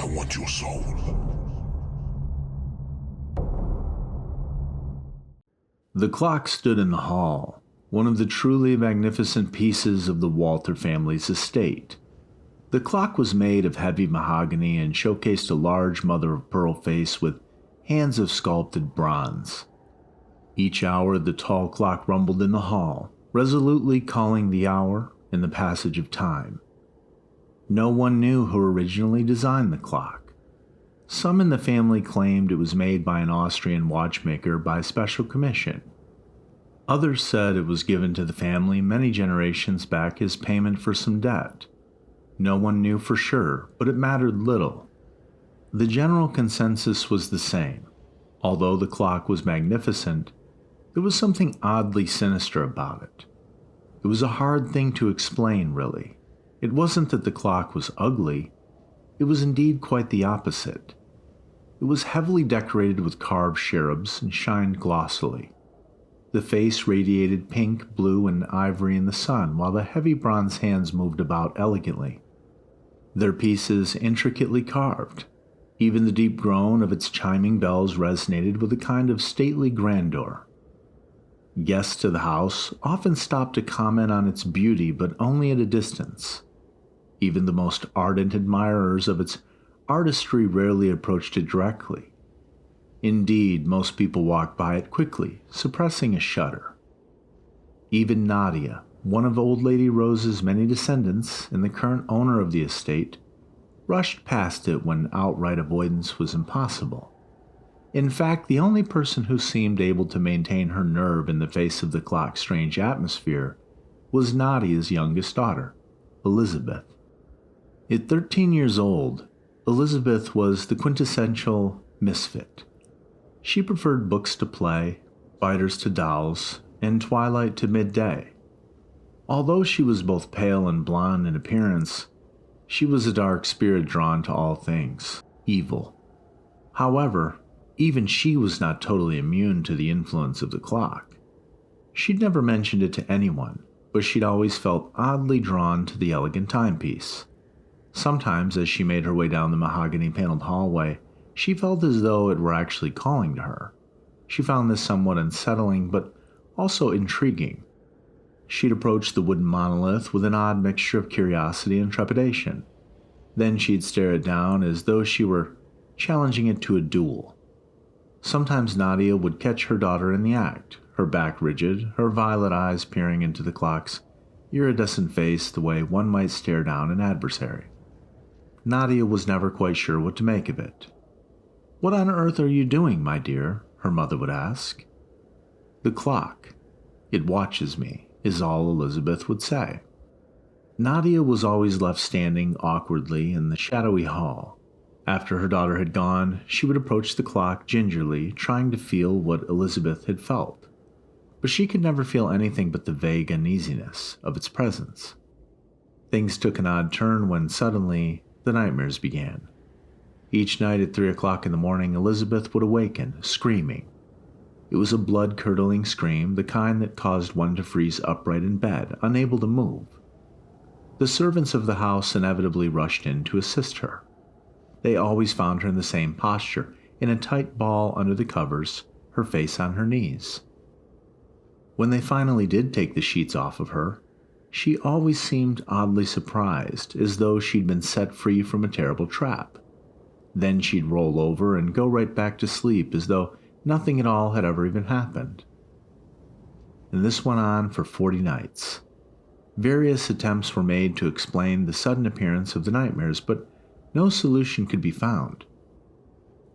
want your soul. The clock stood in the hall, one of the truly magnificent pieces of the Walter family's estate. The clock was made of heavy mahogany and showcased a large mother-of-pearl face with hands of sculpted bronze. Each hour the tall clock rumbled in the hall, resolutely calling the hour and the passage of time. No one knew who originally designed the clock. Some in the family claimed it was made by an Austrian watchmaker by special commission. Others said it was given to the family many generations back as payment for some debt. No one knew for sure, but it mattered little. The general consensus was the same. Although the clock was magnificent, there was something oddly sinister about it. It was a hard thing to explain, really. It wasn't that the clock was ugly. It was indeed quite the opposite. It was heavily decorated with carved cherubs and shined glossily. The face radiated pink, blue, and ivory in the sun, while the heavy bronze hands moved about elegantly. Their pieces intricately carved. Even the deep groan of its chiming bells resonated with a kind of stately grandeur. Guests to the house often stopped to comment on its beauty, but only at a distance. Even the most ardent admirers of its artistry rarely approached it directly. Indeed, most people walked by it quickly, suppressing a shudder. Even Nadia, one of Old Lady Rose's many descendants and the current owner of the estate, rushed past it when outright avoidance was impossible. In fact, the only person who seemed able to maintain her nerve in the face of the clock's strange atmosphere was Nadia's youngest daughter, Elizabeth. At 13 years old, Elizabeth was the quintessential misfit. She preferred books to play, fighters to dolls, and twilight to midday. Although she was both pale and blonde in appearance, she was a dark spirit drawn to all things evil. However, even she was not totally immune to the influence of the clock. She'd never mentioned it to anyone, but she'd always felt oddly drawn to the elegant timepiece. Sometimes, as she made her way down the mahogany-paneled hallway, she felt as though it were actually calling to her. She found this somewhat unsettling, but also intriguing. She'd approach the wooden monolith with an odd mixture of curiosity and trepidation. Then she'd stare it down as though she were challenging it to a duel. Sometimes Nadia would catch her daughter in the act, her back rigid, her violet eyes peering into the clock's iridescent face the way one might stare down an adversary. Nadia was never quite sure what to make of it. "What on earth are you doing, my dear?" her mother would ask. "The clock. It watches me," is all Elizabeth would say. Nadia was always left standing awkwardly in the shadowy hall. After her daughter had gone, she would approach the clock gingerly, trying to feel what Elizabeth had felt. But she could never feel anything but the vague uneasiness of its presence. Things took an odd turn when suddenly the nightmares began. Each night at 3 o'clock in the morning, Elizabeth would awaken, screaming. It was a blood-curdling scream, the kind that caused one to freeze upright in bed, unable to move. The servants of the house inevitably rushed in to assist her. They always found her in the same posture, in a tight ball under the covers, her face on her knees. When they finally did take the sheets off of her, she always seemed oddly surprised, as though she'd been set free from a terrible trap. Then she'd roll over and go right back to sleep as though nothing at all had ever even happened. And this went on for 40 nights. Various attempts were made to explain the sudden appearance of the nightmares, but no solution could be found.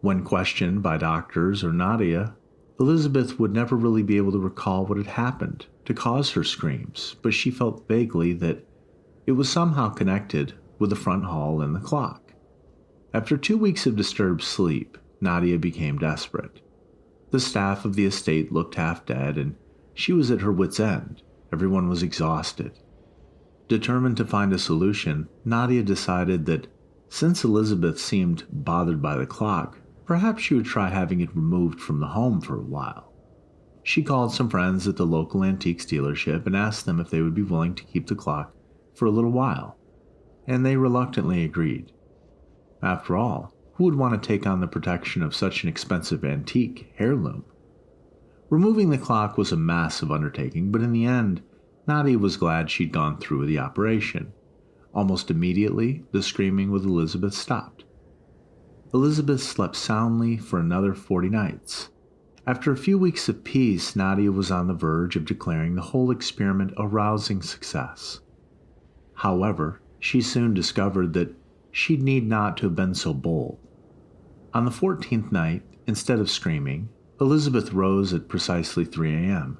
When questioned by doctors or Nadia, Elizabeth would never really be able to recall what had happened to cause her screams, but she felt vaguely that it was somehow connected with the front hall and the clock. After 2 weeks of disturbed sleep, Nadia became desperate. The staff of the estate looked half dead, and she was at her wit's end. Everyone was exhausted. Determined to find a solution, Nadia decided that since Elizabeth seemed bothered by the clock, perhaps she would try having it removed from the home for a while. She called some friends at the local antiques dealership and asked them if they would be willing to keep the clock for a little while, and they reluctantly agreed. After all, who would want to take on the protection of such an expensive antique heirloom? Removing the clock was a massive undertaking, but in the end, Nadia was glad she'd gone through with the operation. Almost immediately, the screaming with Elizabeth stopped. Elizabeth slept soundly for another 40 nights. After a few weeks of peace, Nadia was on the verge of declaring the whole experiment a rousing success. However, she soon discovered that she need not to have been so bold. On the 14th night, instead of screaming, Elizabeth rose at precisely 3 a.m.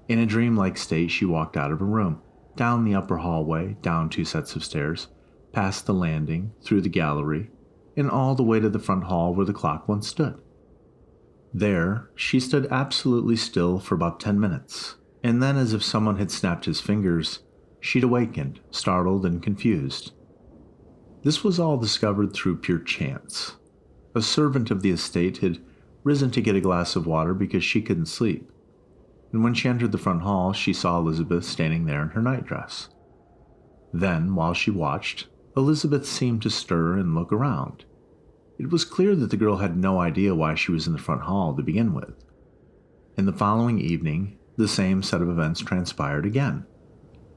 In a dreamlike state, she walked out of her room, down the upper hallway, down 2 sets of stairs, past the landing, through the gallery, and all the way to the front hall where the clock once stood. There, she stood absolutely still for about 10 minutes, and then, as if someone had snapped his fingers, she'd awakened, startled and confused. This was all discovered through pure chance. A servant of the estate had risen to get a glass of water because she couldn't sleep, and when she entered the front hall, she saw Elizabeth standing there in her nightdress. Then, while she watched, Elizabeth seemed to stir and look around. It was clear that the girl had no idea why she was in the front hall to begin with. In the following evening, the same set of events transpired again,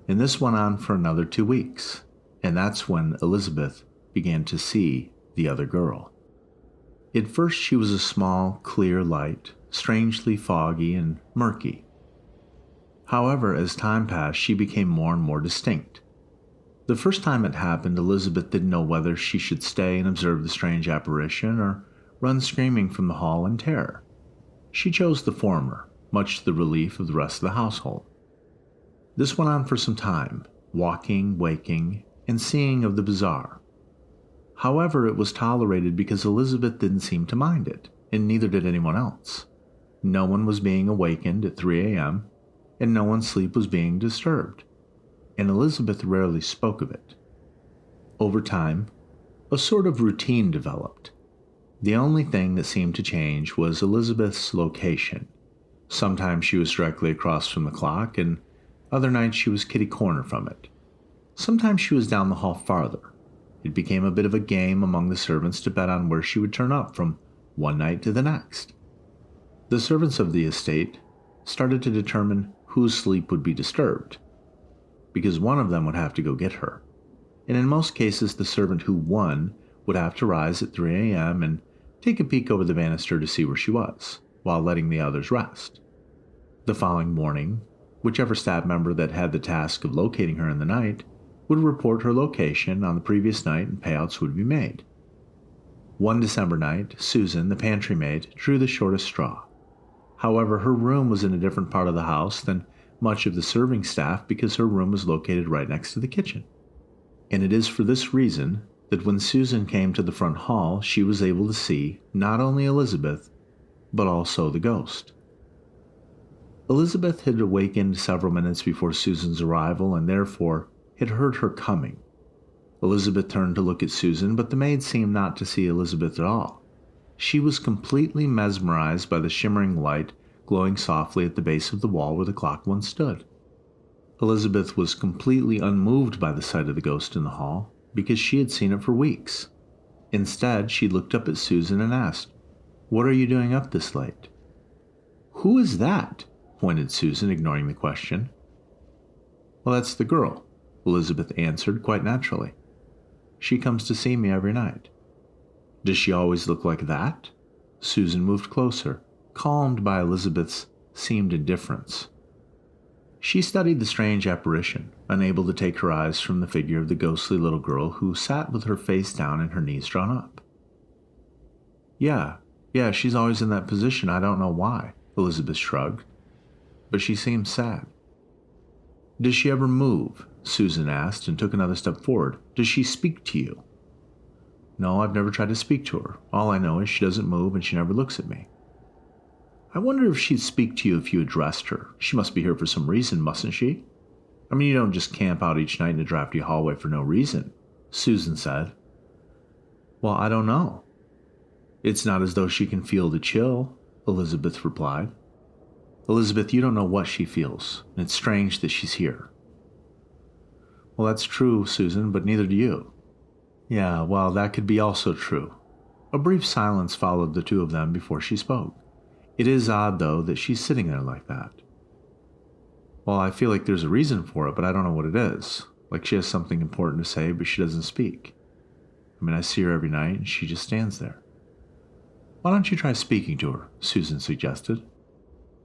and this went on for another 2 weeks, and that's when Elizabeth began to see the other girl. At first she was a small, clear light, strangely foggy and murky. However, as time passed, she became more and more distinct. The first time it happened, Elizabeth didn't know whether she should stay and observe the strange apparition or run screaming from the hall in terror. She chose the former, much to the relief of the rest of the household. This went on for some time, walking, waking, and seeing of the bizarre. However, it was tolerated because Elizabeth didn't seem to mind it, and neither did anyone else. No one was being awakened at 3 a.m., and no one's sleep was being disturbed, and Elizabeth rarely spoke of it. Over time, a sort of routine developed. The only thing that seemed to change was Elizabeth's location. Sometimes she was directly across from the clock, and other nights she was kitty-corner from it. Sometimes she was down the hall farther. It became a bit of a game among the servants to bet on where she would turn up from one night to the next. The servants of the estate started to determine whose sleep would be disturbed, because one of them would have to go get her, and in most cases the servant who won would have to rise at 3 a.m. and take a peek over the banister to see where she was, while letting the others rest. The following morning, whichever staff member that had the task of locating her in the night would report her location on the previous night and payouts would be made. One December night, Susan, the pantry maid, drew the shortest straw. However, her room was in a different part of the house than much of the serving staff because her room was located right next to the kitchen. And it is for this reason that when Susan came to the front hall, she was able to see not only Elizabeth, but also the ghost. Elizabeth had awakened several minutes before Susan's arrival and therefore had heard her coming. Elizabeth turned to look at Susan, but the maid seemed not to see Elizabeth at all. She was completely mesmerized by the shimmering light glowing softly at the base of the wall where the clock once stood. Elizabeth was completely unmoved by the sight of the ghost in the hall because she had seen it for weeks. Instead, she looked up at Susan and asked, "What are you doing up this late?" "Who is that?" pointed Susan, ignoring the question. "Well, that's the girl," Elizabeth answered quite naturally. "She comes to see me every night." "Does she always look like that?" Susan moved closer, calmed by Elizabeth's seemed indifference. She studied the strange apparition, unable to take her eyes from the figure of the ghostly little girl who sat with her face down and her knees drawn up. Yeah, she's always in that position. I don't know why," Elizabeth shrugged. "But she seems sad." "Does she ever move?" Susan asked and took another step forward. "Does she speak to you?" "No, I've never tried to speak to her. All I know is she doesn't move and she never looks at me." "I wonder if she'd speak to you if you addressed her. She must be here for some reason, mustn't she? I mean, you don't just camp out each night in a drafty hallway for no reason," Susan said. "Well, I don't know. It's not as though she can feel the chill," Elizabeth replied. "Elizabeth, you don't know what she feels, and it's strange that she's here." "Well, that's true, Susan, but neither do you." Yeah, well, that could be also true. A brief silence followed the two of them before she spoke. It is odd, though, that she's sitting there like that. Well, I feel like there's a reason for it, but I don't know what it is. Like she has something important to say, but she doesn't speak. I mean, I see her every night, and she just stands there. Why don't you try speaking to her? Susan suggested.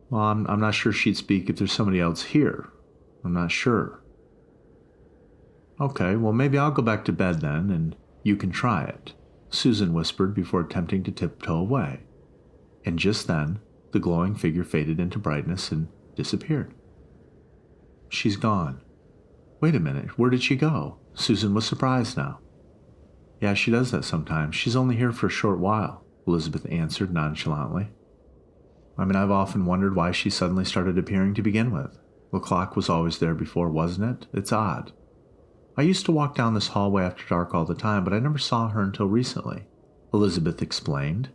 Well, I'm not sure she'd speak if there's somebody else here. I'm not sure. Okay, well, maybe I'll go back to bed then, and you can try it, Susan whispered before attempting to tiptoe away. And just then, the glowing figure faded into brightness and disappeared. She's gone. Wait a minute, where did she go? Susan was surprised now. Yeah, she does that sometimes. She's only here for a short while, Elizabeth answered nonchalantly. I mean, I've often wondered why she suddenly started appearing to begin with. The clock was always there before, wasn't it? It's odd. I used to walk down this hallway after dark all the time, but I never saw her until recently, Elizabeth explained.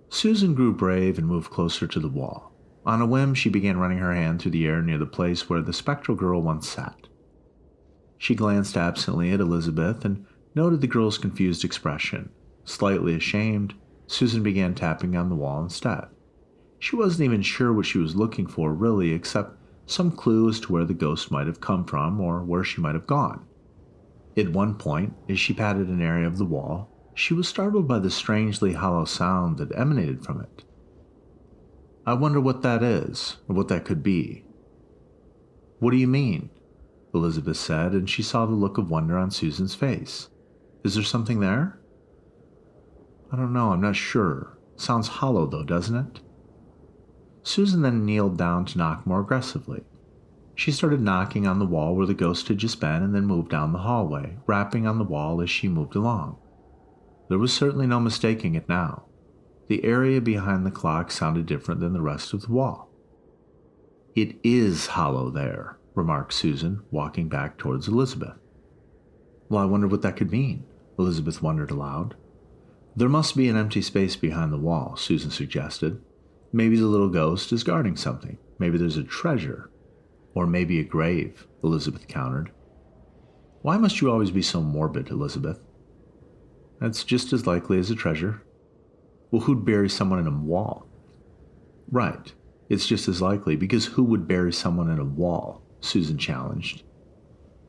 Susan grew brave and moved closer to the wall. On a whim, she began running her hand through the air near the place where the spectral girl once sat. She glanced absently at Elizabeth and noted the girl's confused expression. Slightly ashamed, Susan began tapping on the wall instead. She wasn't even sure what she was looking for, really, except some clue as to where the ghost might have come from or where she might have gone. At one point, as she patted an area of the wall, she was startled by the strangely hollow sound that emanated from it. I wonder what that is, or what that could be. What do you mean? Elizabeth said, and she saw the look of wonder on Susan's face. Is there something there? I don't know, I'm not sure. Sounds hollow though, doesn't it? Susan then kneeled down to knock more aggressively. She started knocking on the wall where the ghost had just been and then moved down the hallway, rapping on the wall as she moved along. There was certainly no mistaking it now. The area behind the clock sounded different than the rest of the wall. It is hollow there, remarked Susan, walking back towards Elizabeth. Well, I wonder what that could mean, Elizabeth wondered aloud. There must be an empty space behind the wall, Susan suggested. Maybe the little ghost is guarding something. Maybe there's a treasure. Or maybe a grave, Elizabeth countered. Why must you always be so morbid, Elizabeth? That's just as likely as a treasure. Well, who'd bury someone in a wall? Right. It's just as likely, because who would bury someone in a wall? Susan challenged.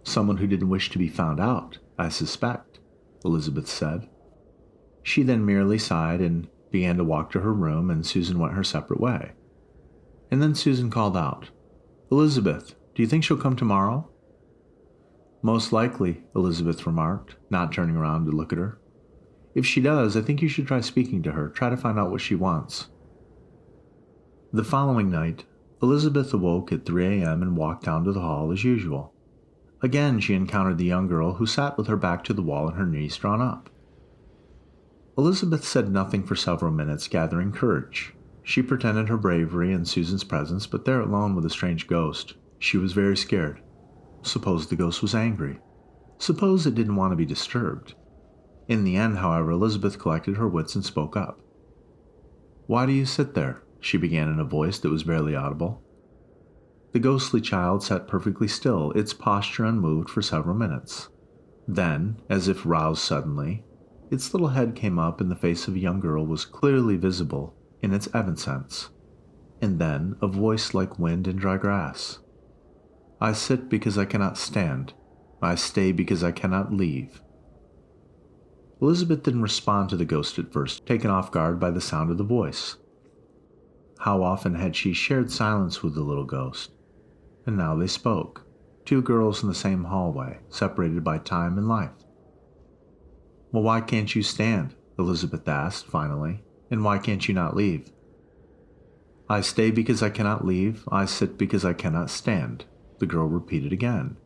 Someone who didn't wish to be found out, I suspect, Elizabeth said. She then merely sighed and began to walk to her room, and Susan went her separate way. And then Susan called out, Elizabeth, do you think she'll come tomorrow? Most likely, Elizabeth remarked, not turning around to look at her. If she does, I think you should try speaking to her, try to find out what she wants. The following night, Elizabeth awoke at 3 a.m. and walked down to the hall as usual. Again, she encountered the young girl who sat with her back to the wall and her knees drawn up. Elizabeth said nothing for several minutes, gathering courage. She pretended her bravery in Susan's presence, but there alone with a strange ghost, she was very scared. Suppose the ghost was angry. Suppose it didn't want to be disturbed. In the end, however, Elizabeth collected her wits and spoke up. Why do you sit there? She began in a voice that was barely audible. The ghostly child sat perfectly still, its posture unmoved for several minutes. Then, as if roused suddenly, its little head came up and the face of a young girl was clearly visible in its evanescence. And then a voice like wind in dry grass. I sit because I cannot stand. I stay because I cannot leave. Elizabeth didn't respond to the ghost at first, taken off guard by the sound of the voice. How often had she shared silence with the little ghost? And now they spoke, two girls in the same hallway, separated by time and life. Well, why can't you stand? Elizabeth asked, finally, and why can't you not leave? I stay because I cannot leave, I sit because I cannot stand, the girl repeated again.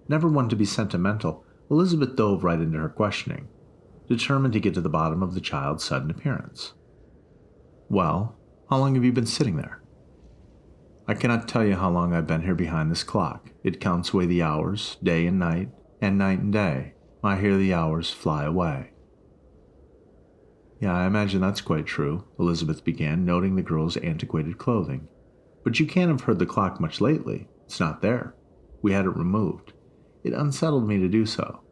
Never one to be sentimental, Elizabeth dove right into her questioning, determined to get to the bottom of the child's sudden appearance. Well, how long have you been sitting there? I cannot tell you how long I've been here behind this clock. It counts away the hours, day and night and day. I hear the hours fly away. Yeah, I imagine that's quite true, Elizabeth began, noting the girl's antiquated clothing. But you can't have heard the clock much lately. It's not there. We had it removed. It unsettled me to do so.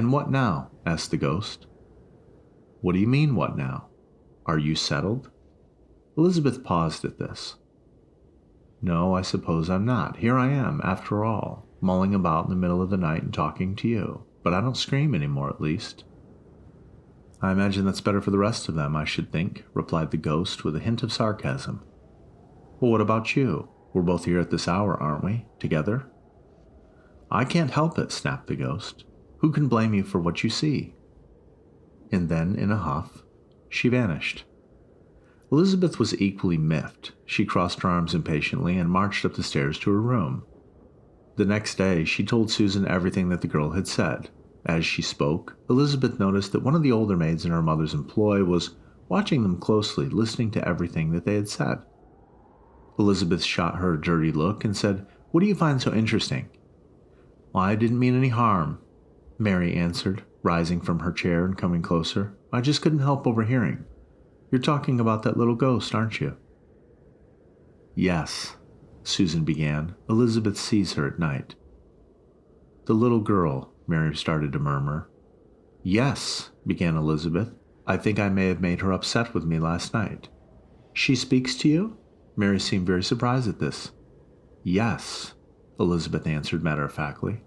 "And what now?" asked the ghost. "What do you mean, what now? Are you settled?" Elizabeth paused at this. "No, I suppose I'm not. Here I am, after all, mulling about in the middle of the night and talking to you, but I don't scream anymore, at least." "I imagine that's better for the rest of them, I should think," replied the ghost with a hint of sarcasm. "Well, what about you? We're both here at this hour, aren't we? Together?" "I can't help it," snapped the ghost. "Who can blame you for what you see?" And then, in a huff, she vanished. Elizabeth was equally miffed. She crossed her arms impatiently and marched up the stairs to her room. The next day, she told Susan everything that the girl had said. As she spoke, Elizabeth noticed that one of the older maids in her mother's employ was watching them closely, listening to everything that they had said. Elizabeth shot her a dirty look and said, "What do you find so interesting?" "Well, I didn't mean any harm," Mary answered, rising from her chair and coming closer. "I just couldn't help overhearing. You're talking about that little ghost, aren't you?" "Yes," Susan began. "Elizabeth sees her at night." "The little girl," Mary started to murmur. "Yes," began Elizabeth. "I think I may have made her upset with me last night." "She speaks to you?" Mary seemed very surprised at this. "Yes," Elizabeth answered matter-of-factly.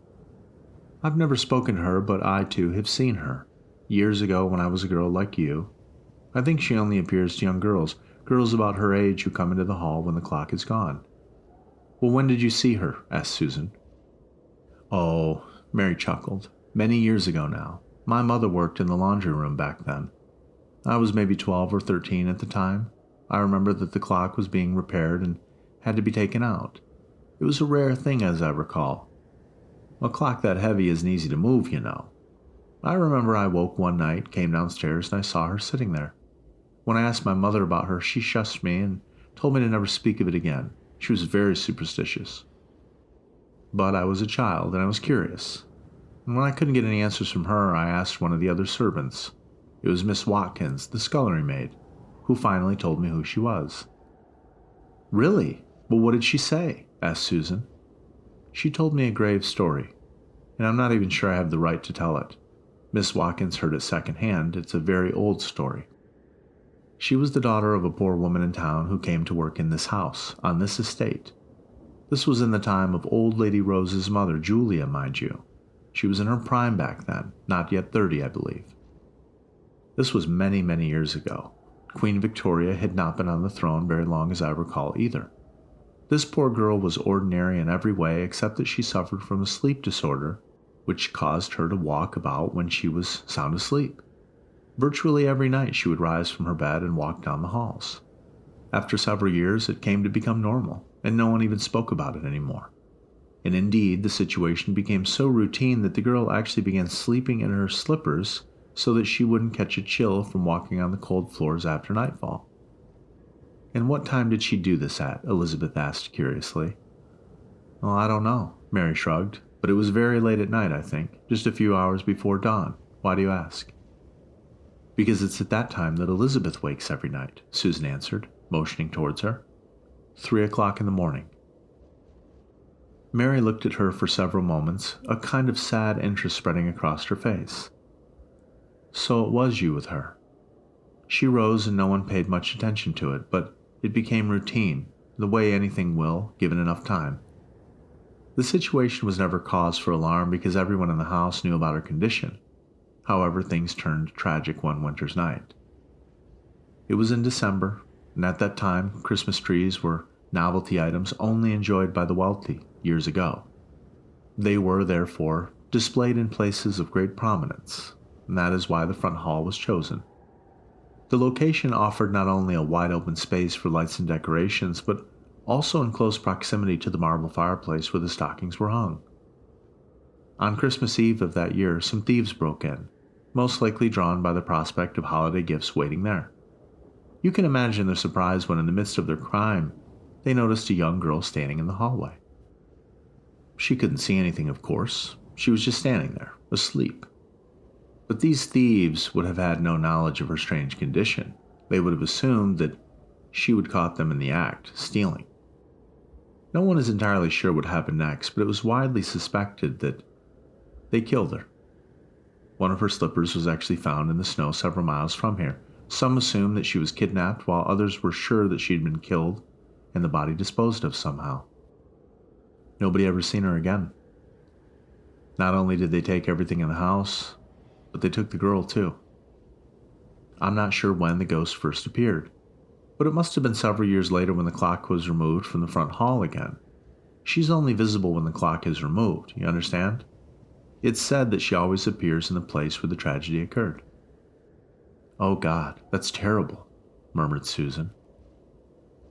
"I've never spoken to her, but I, too, have seen her. Years ago, when I was a girl like you. I think she only appears to young girls, girls about her age who come into the hall when the clock is gone." "Well, when did you see her?" asked Susan. "Oh," Mary chuckled. "Many years ago now. My mother worked in the laundry room back then. I was maybe 12 or 13 at the time. I remember that the clock was being repaired and had to be taken out. It was a rare thing, as I recall. A clock that heavy isn't easy to move, you know. I remember I woke one night, came downstairs, and I saw her sitting there. When I asked my mother about her, she shushed me and told me to never speak of it again. She was very superstitious. But I was a child, and I was curious. And when I couldn't get any answers from her, I asked one of the other servants. It was Miss Watkins, the scullery maid, who finally told me who she was." "Really? Well, what did she say?" asked Susan. "She told me a grave story, and I'm not even sure I have the right to tell it. Miss Watkins heard it secondhand. It's a very old story. She was the daughter of a poor woman in town who came to work in this house, on this estate. This was in the time of old Lady Rose's mother, Julia, mind you. She was in her prime back then, not yet 30, I believe. This was many, many years ago. Queen Victoria had not been on the throne very long as I recall either. This poor girl was ordinary in every way except that she suffered from a sleep disorder, which caused her to walk about when she was sound asleep. Virtually every night she would rise from her bed and walk down the halls. After several years it came to become normal, and no one even spoke about it anymore. And indeed, the situation became so routine that the girl actually began sleeping in her slippers so that she wouldn't catch a chill from walking on the cold floors after nightfall." "And what time did she do this at?" Elizabeth asked curiously. "Well, I don't know," Mary shrugged, "but it was very late at night, I think, just a few hours before dawn. Why do you ask?" "Because it's at that time that Elizabeth wakes every night," Susan answered, motioning towards her. 3 o'clock in the morning. Mary looked at her for several moments, a kind of sad interest spreading across her face. "So it was you with her." She rose and no one paid much attention to it, but it became routine, the way anything will, given enough time. The situation was never cause for alarm because everyone in the house knew about her condition. However, things turned tragic one winter's night. It was in December, and at that time, Christmas trees were novelty items only enjoyed by the wealthy years ago. They were, therefore, displayed in places of great prominence, and that is why the front hall was chosen. The location offered not only a wide open space for lights and decorations, but also in close proximity to the marble fireplace where the stockings were hung. On Christmas Eve of that year, some thieves broke in, most likely drawn by the prospect of holiday gifts waiting there. You can imagine their surprise when, in the midst of their crime, they noticed a young girl standing in the hallway. She couldn't see anything, of course. She was just standing there, asleep. But these thieves would have had no knowledge of her strange condition. They would have assumed that she would caught them in the act, stealing. No one is entirely sure what happened next, but it was widely suspected that they killed her. One of her slippers was actually found in the snow several miles from here. Some assumed that she was kidnapped, while others were sure that she'd been killed and the body disposed of somehow. Nobody ever seen her again. Not only did they take everything in the house, but they took the girl too. I'm not sure when the ghost first appeared, but it must have been several years later when the clock was removed from the front hall again. She's only visible when the clock is removed, you understand? It's said that she always appears in the place where the tragedy occurred. Oh God, that's terrible, murmured Susan.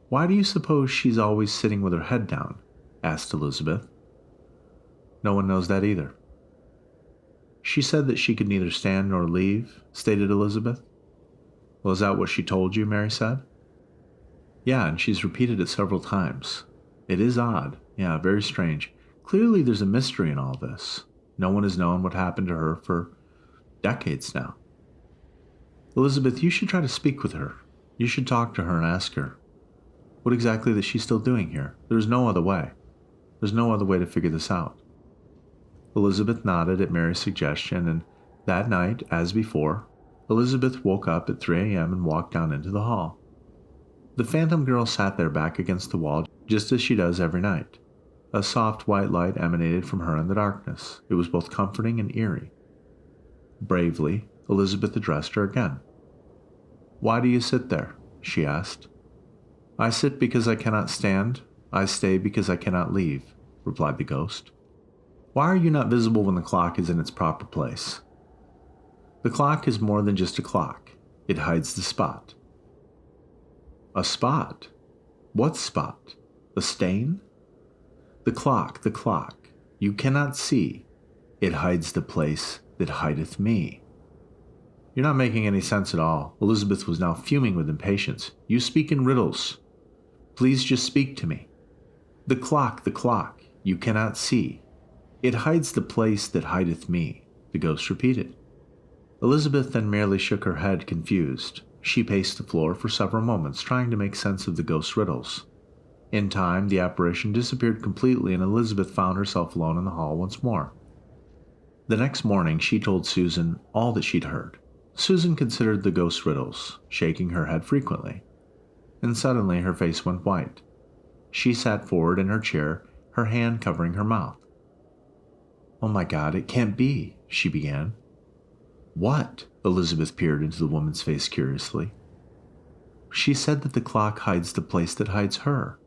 Why do you suppose she's always sitting with her head down? Asked Elizabeth. No one knows that either. She said that she could neither stand nor leave, stated Elizabeth. Well, is that what she told you? Mary said. Yeah, and she's repeated it several times. It is odd. Yeah, very strange. Clearly there's a mystery in all this. No one has known what happened to her for decades now. Elizabeth, you should try to speak with her. You should talk to her and ask her, what exactly is she still doing here? There's no other way. There's no other way to figure this out. Elizabeth nodded at Mary's suggestion, and that night, as before, Elizabeth woke up at 3 a.m. and walked down into the hall. The phantom girl sat there back against the wall just as she does every night. A soft white light emanated from her in the darkness. It was both comforting and eerie. Bravely, Elizabeth addressed her again. Why do you sit there? She asked. I sit because I cannot stand. I stay because I cannot leave, replied the ghost. Why are you not visible when the clock is in its proper place? The clock is more than just a clock. It hides the spot. A spot? What spot? A stain? The clock. You cannot see. It hides the place that hideth me. You're not making any sense at all. Elizabeth was now fuming with impatience. You speak in riddles. Please just speak to me. The clock. You cannot see. It hides the place that hideth me, the ghost repeated. Elizabeth then merely shook her head, confused. She paced the floor for several moments, trying to make sense of the ghost's riddles. In time, the apparition disappeared completely, and Elizabeth found herself alone in the hall once more. The next morning, she told Susan all that she'd heard. Susan considered the ghost's riddles, shaking her head frequently. And suddenly, her face went white. She sat forward in her chair, her hand covering her mouth. Oh my God, it can't be, she began. What? Elizabeth peered into the woman's face curiously. She said that the clock hides the place that hides her.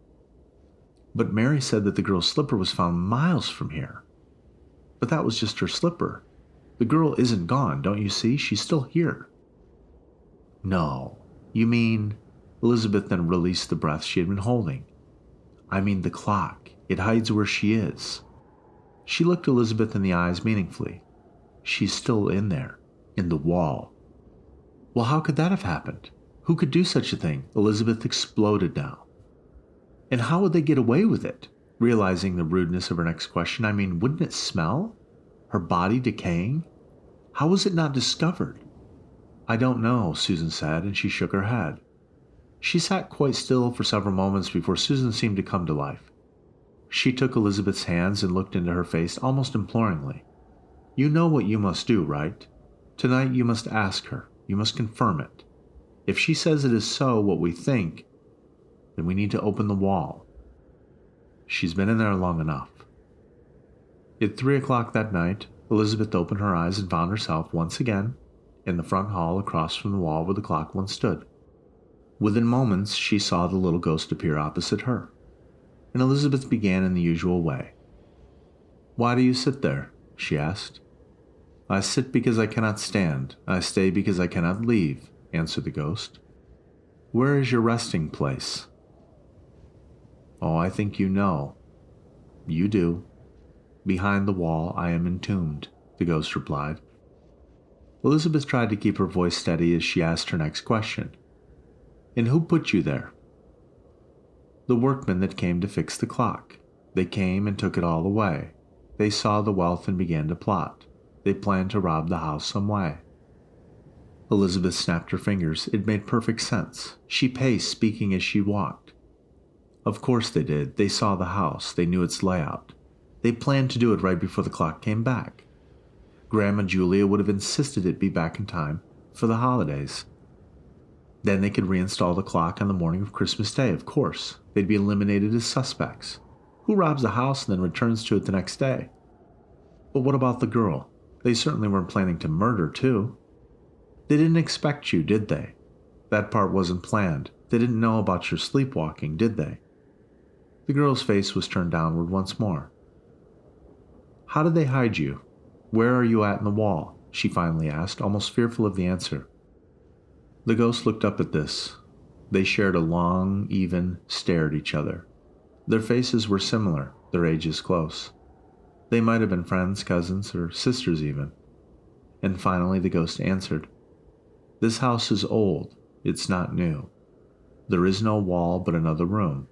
But Mary said that the girl's slipper was found miles from here. But that was just her slipper. The girl isn't gone, don't you see? She's still here. No, you mean... Elizabeth then released the breath she had been holding. I mean the clock. It hides where she is. She looked Elizabeth in the eyes meaningfully. She's still in there, in the wall. Well, how could that have happened? Who could do such a thing? Elizabeth exploded now. And how would they get away with it? Realizing the rudeness of her next question, I mean, wouldn't it smell? Her body decaying? How was it not discovered? I don't know, Susan said, and she shook her head. She sat quite still for several moments before Susan seemed to come to life. She took Elizabeth's hands and looked into her face almost imploringly. You know what you must do, right? Tonight you must ask her. You must confirm it. If she says it is so, what we think, then we need to open the wall. She's been in there long enough. At 3 o'clock that night, Elizabeth opened her eyes and found herself once again in the front hall across from the wall where the clock once stood. Within moments, she saw the little ghost appear opposite her, and Elizabeth began in the usual way. Why do you sit there? She asked. I sit because I cannot stand. I stay because I cannot leave, answered the ghost. Where is your resting place? Oh, I think you know. You do. Behind the wall I am entombed, the ghost replied. Elizabeth tried to keep her voice steady as she asked her next question. And who put you there? The workmen that came to fix the clock. They came and took it all away. They saw the wealth and began to plot. They planned to rob the house some way. Elizabeth snapped her fingers. It made perfect sense. She paced, speaking as she walked. Of course they did. They saw the house. They knew its layout. They planned to do it right before the clock came back. Grandma Julia would have insisted it be back in time for the holidays. Then they could reinstall the clock on the morning of Christmas Day, of course. They'd be eliminated as suspects. Who robs a house and then returns to it the next day? But what about the girl? They certainly weren't planning to murder, too. They didn't expect you, did they? That part wasn't planned. They didn't know about your sleepwalking, did they? The girl's face was turned downward once more. How did they hide you? Where are you at in the wall? She finally asked, almost fearful of the answer. The ghost looked up at this. They shared a long, even stare at each other. Their faces were similar, their ages close. They might have been friends, cousins, or sisters even. And finally the ghost answered. This house is old. It's not new. There is no wall but another room.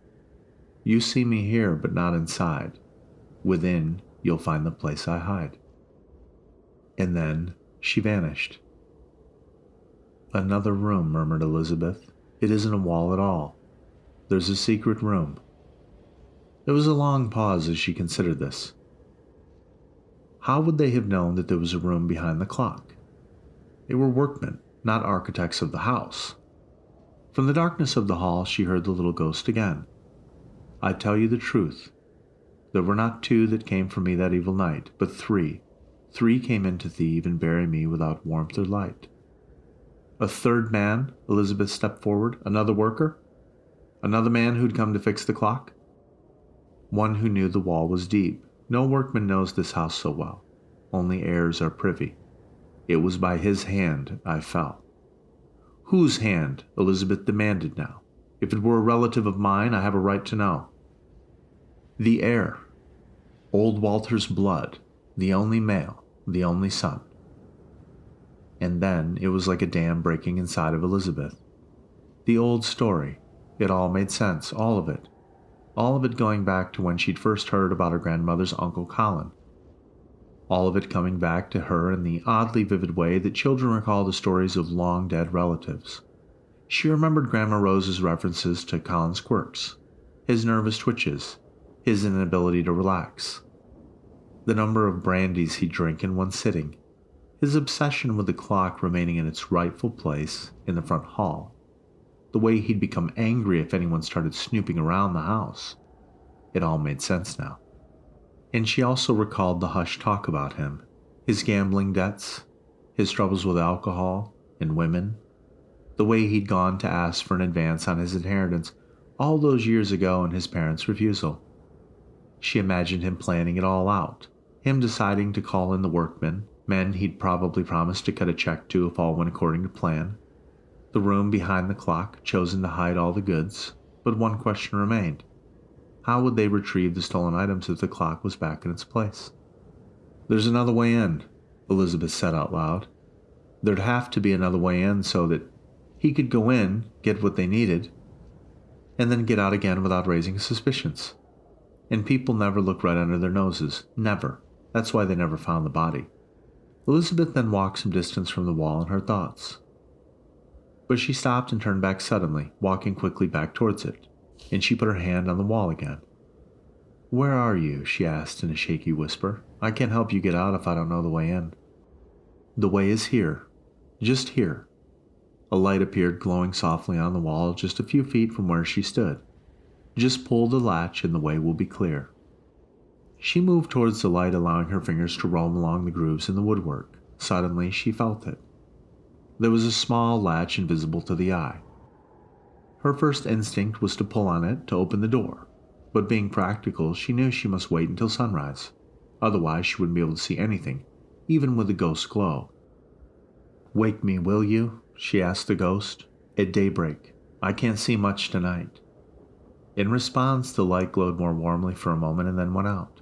You see me here, but not inside. Within, you'll find the place I hide. And then she vanished. Another room, murmured Elizabeth. It isn't a wall at all. There's a secret room. There was a long pause as she considered this. How would they have known that there was a room behind the clock? They were workmen, not architects of the house. From the darkness of the hall, she heard the little ghost again. I tell you the truth. There were not two that came for me that evil night, but three. 3 came in to thieve and bury me without warmth or light. A third man, Elizabeth stepped forward, another worker? Another man who'd come to fix the clock? One who knew the wall was deep. No workman knows this house so well. Only heirs are privy. It was by his hand I fell. Whose hand? Elizabeth demanded now. If it were a relative of mine, I have a right to know. The heir. Old Walter's blood. The only male. The only son. And then it was like a dam breaking inside of Elizabeth. The old story. It all made sense, all of it. All of it going back to when she'd first heard about her grandmother's Uncle Colin. All of it coming back to her in the oddly vivid way that children recall the stories of long-dead relatives. She remembered Grandma Rose's references to Colin's quirks, his nervous twitches, his inability to relax, the number of brandies he'd drink in one sitting, his obsession with the clock remaining in its rightful place in the front hall, the way he'd become angry if anyone started snooping around the house. It all made sense now. And she also recalled the hushed talk about him, his gambling debts, his troubles with alcohol and women, the way he'd gone to ask for an advance on his inheritance all those years ago and his parents' refusal. She imagined him planning it all out, him deciding to call in the workmen, men he'd probably promised to cut a check to if all went according to plan, the room behind the clock chosen to hide all the goods, but one question remained. How would they retrieve the stolen items if the clock was back in its place? There's another way in, Elizabeth said out loud. There'd have to be another way in so that he could go in, get what they needed, and then get out again without raising suspicions. And people never look right under their noses. Never. That's why they never found the body. Elizabeth then walked some distance from the wall in her thoughts. But she stopped and turned back suddenly, walking quickly back towards it, and she put her hand on the wall again. Where are you? She asked in a shaky whisper. I can't help you get out if I don't know the way in. The way is here. Just here. A light appeared glowing softly on the wall just a few feet from where she stood. Just pull the latch and the way will be clear. She moved towards the light, allowing her fingers to roam along the grooves in the woodwork. Suddenly she felt it. There was a small latch invisible to the eye. Her first instinct was to pull on it to open the door, but being practical, she knew she must wait until sunrise. Otherwise she wouldn't be able to see anything, even with the ghost's glow. Wake me, will you? She asked the ghost. At daybreak. I can't see much tonight. In response, the light glowed more warmly for a moment and then went out.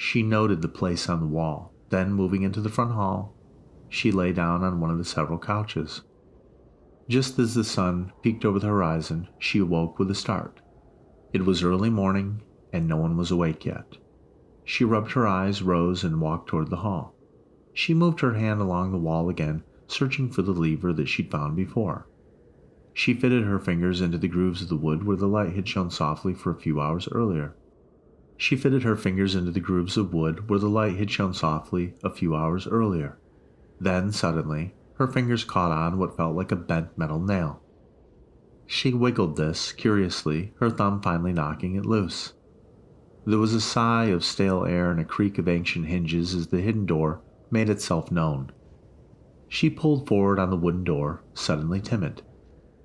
She noted the place on the wall. Then, moving into the front hall, she lay down on one of the several couches. Just as the sun peeked over the horizon, she awoke with a start. It was early morning, and no one was awake yet. She rubbed her eyes, rose, and walked toward the hall. She moved her hand along the wall again, searching for the lever that she'd found before. She fitted her fingers into the grooves of the wood where the light had shone softly for a few hours earlier. She fitted her fingers into the grooves of wood where the light had shone softly a few hours earlier. Then, suddenly, her fingers caught on what felt like a bent metal nail. She wiggled this, curiously, her thumb finally knocking it loose. There was a sigh of stale air and a creak of ancient hinges as the hidden door made itself known. She pulled forward on the wooden door, suddenly timid.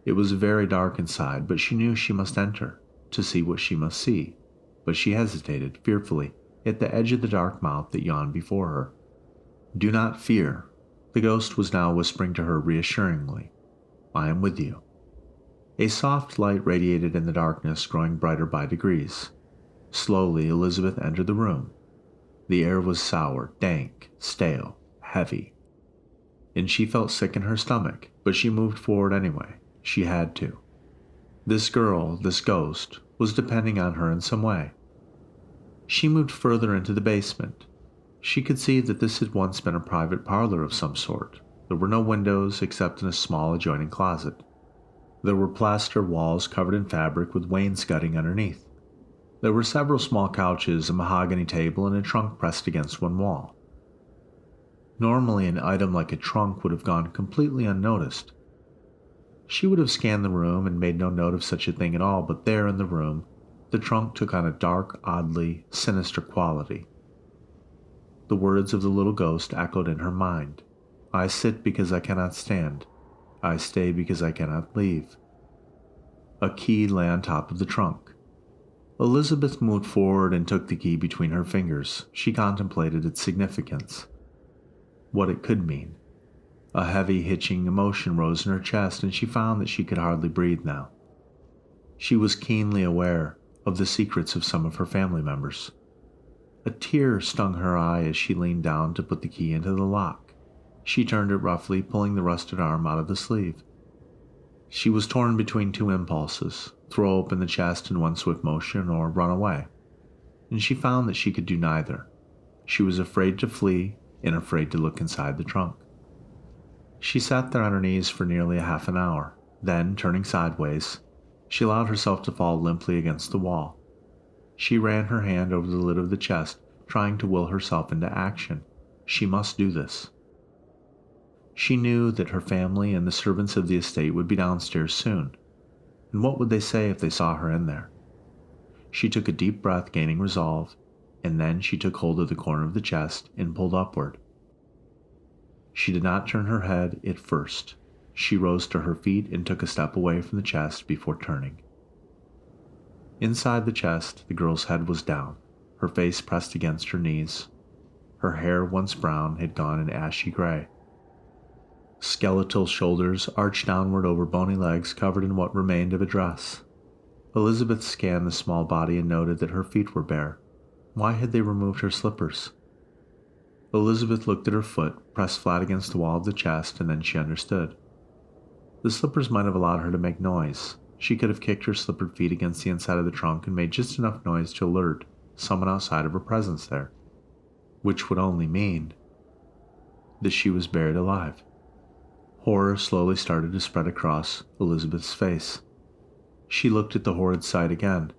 It was very dark inside, but she knew she must enter, to see what she must see. But she hesitated, fearfully, at the edge of the dark mouth that yawned before her. "Do not fear." The ghost was now whispering to her reassuringly. "I am with you." A soft light radiated in the darkness, growing brighter by degrees. Slowly, Elizabeth entered the room. The air was sour, dank, stale, heavy. And she felt sick in her stomach, but she moved forward anyway. She had to. This girl, this ghost, was depending on her in some way. She moved further into the basement. She could see that this had once been a private parlor of some sort. There were no windows except in a small adjoining closet. There were plaster walls covered in fabric with wainscoting underneath. There were several small couches, a mahogany table, and a trunk pressed against one wall. Normally, an item like a trunk would have gone completely unnoticed. She would have scanned the room and made no note of such a thing at all, but there in the room, the trunk took on a dark, oddly sinister quality. The words of the little ghost echoed in her mind. "I sit because I cannot stand. I stay because I cannot leave." A key lay on top of the trunk. Elizabeth moved forward and took the key between her fingers. She contemplated its significance. What it could mean. A heavy, hitching emotion rose in her chest, and she found that she could hardly breathe now. She was keenly aware of the secrets of some of her family members. A tear stung her eye as she leaned down to put the key into the lock. She turned it roughly, pulling the rusted arm out of the sleeve. She was torn between two impulses: throw open the chest in one swift motion or run away. And she found that she could do neither. She was afraid to flee and afraid to look inside the trunk. She sat there on her knees for nearly a half an hour. Then, turning sideways, she allowed herself to fall limply against the wall. She ran her hand over the lid of the chest, trying to will herself into action. She must do this. She knew that her family and the servants of the estate would be downstairs soon, and what would they say if they saw her in there? She took a deep breath, gaining resolve, and then she took hold of the corner of the chest and pulled upward. She did not turn her head at first. She rose to her feet and took a step away from the chest before turning. Inside the chest, the girl's head was down, her face pressed against her knees. Her hair, once brown, had gone an ashy gray. Skeletal shoulders arched downward over bony legs covered in what remained of a dress. Elizabeth scanned the small body and noted that her feet were bare. Why had they removed her slippers? Elizabeth looked at her foot, pressed flat against the wall of the chest, and then she understood. The slippers might have allowed her to make noise. She could have kicked her slippered feet against the inside of the trunk and made just enough noise to alert someone outside of her presence there, which would only mean that she was buried alive. Horror slowly started to spread across Elizabeth's face. She looked at the horrid sight again.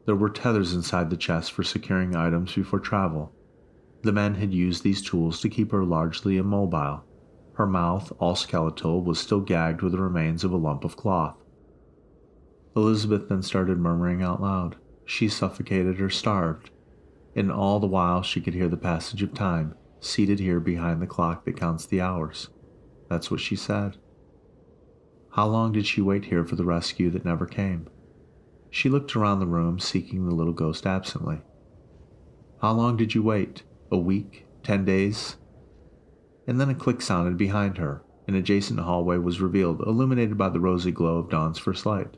There were tethers inside the chest for securing items before travel. The men had used these tools to keep her largely immobile. Her mouth, all skeletal, was still gagged with the remains of a lump of cloth. Elizabeth then started murmuring out loud. She suffocated or starved, and all the while she could hear the passage of time, seated here behind the clock that counts the hours. That's what she said. How long did she wait here for the rescue that never came? She looked around the room, seeking the little ghost absently. How long did you wait? A week? 10 days? And then a click sounded behind her. An adjacent hallway was revealed, illuminated by the rosy glow of dawn's first light.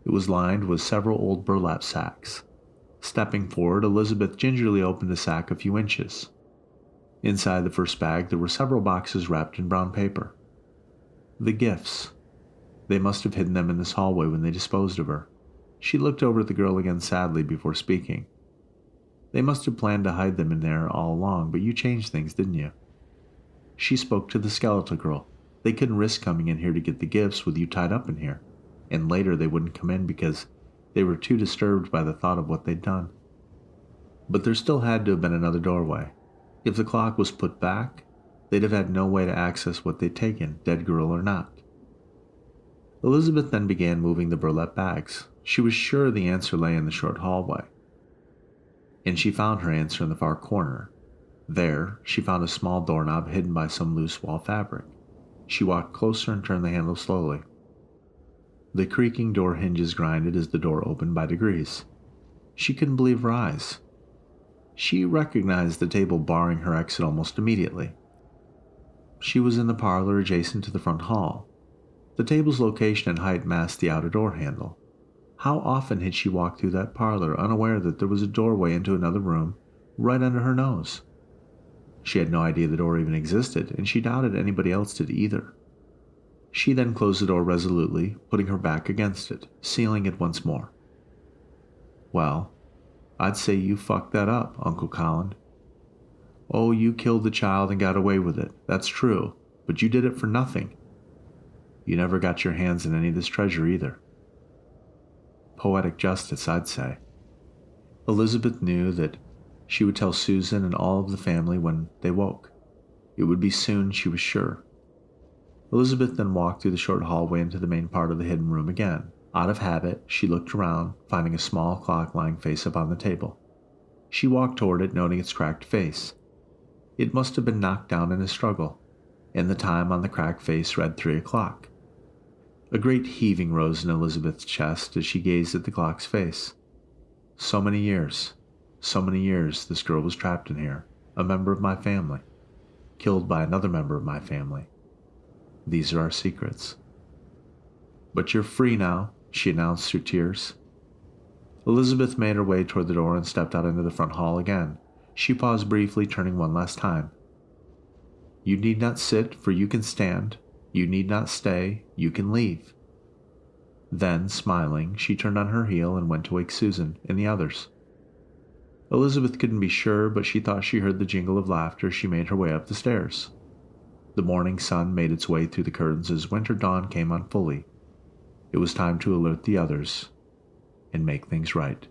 It was lined with several old burlap sacks. Stepping forward, Elizabeth gingerly opened a sack a few inches. Inside the first bag there were several boxes wrapped in brown paper. The gifts. They must have hidden them in this hallway when they disposed of her. She looked over at the girl again sadly before speaking. They must have planned to hide them in there all along, but you changed things, didn't you? She spoke to the skeletal girl. They couldn't risk coming in here to get the gifts with you tied up in here, and later they wouldn't come in because they were too disturbed by the thought of what they'd done. But there still had to have been another doorway. If the clock was put back, they'd have had no way to access what they'd taken, dead girl or not. Elizabeth then began moving the burlap bags. She was sure the answer lay in the short hallway. And she found her answer in the far corner. There, she found a small doorknob hidden by some loose wall fabric. She walked closer and turned the handle slowly. The creaking door hinges grinded as the door opened by degrees. She couldn't believe her eyes. She recognized the table barring her exit almost immediately. She was in the parlor adjacent to the front hall. The table's location and height masked the outer door handle. How often had she walked through that parlor unaware that there was a doorway into another room right under her nose? She had no idea the door even existed, and she doubted anybody else did either. She then closed the door resolutely, putting her back against it, sealing it once more. "Well, I'd say you fucked that up, Uncle Colin. Oh, you killed the child and got away with it, that's true, but you did it for nothing. You never got your hands on any of this treasure either." Poetic justice, I'd say. Elizabeth knew that she would tell Susan and all of the family when they woke. It would be soon, she was sure. Elizabeth then walked through the short hallway into the main part of the hidden room again. Out of habit, she looked around, finding a small clock lying face up on the table. She walked toward it, noting its cracked face. It must have been knocked down in a struggle, and the time on the cracked face read 3 o'clock. A great heaving rose in Elizabeth's chest as she gazed at the clock's face. So many years this girl was trapped in here, a member of my family, killed by another member of my family. These are our secrets. "But you're free now," she announced through tears. Elizabeth made her way toward the door and stepped out into the front hall again. She paused briefly, turning one last time. "You need not sit, for you can stand. You need not stay, you can leave." Then, smiling, she turned on her heel and went to wake Susan and the others. Elizabeth couldn't be sure, but she thought she heard the jingle of laughter as she made her way up the stairs. The morning sun made its way through the curtains as winter dawn came on fully. It was time to alert the others and make things right.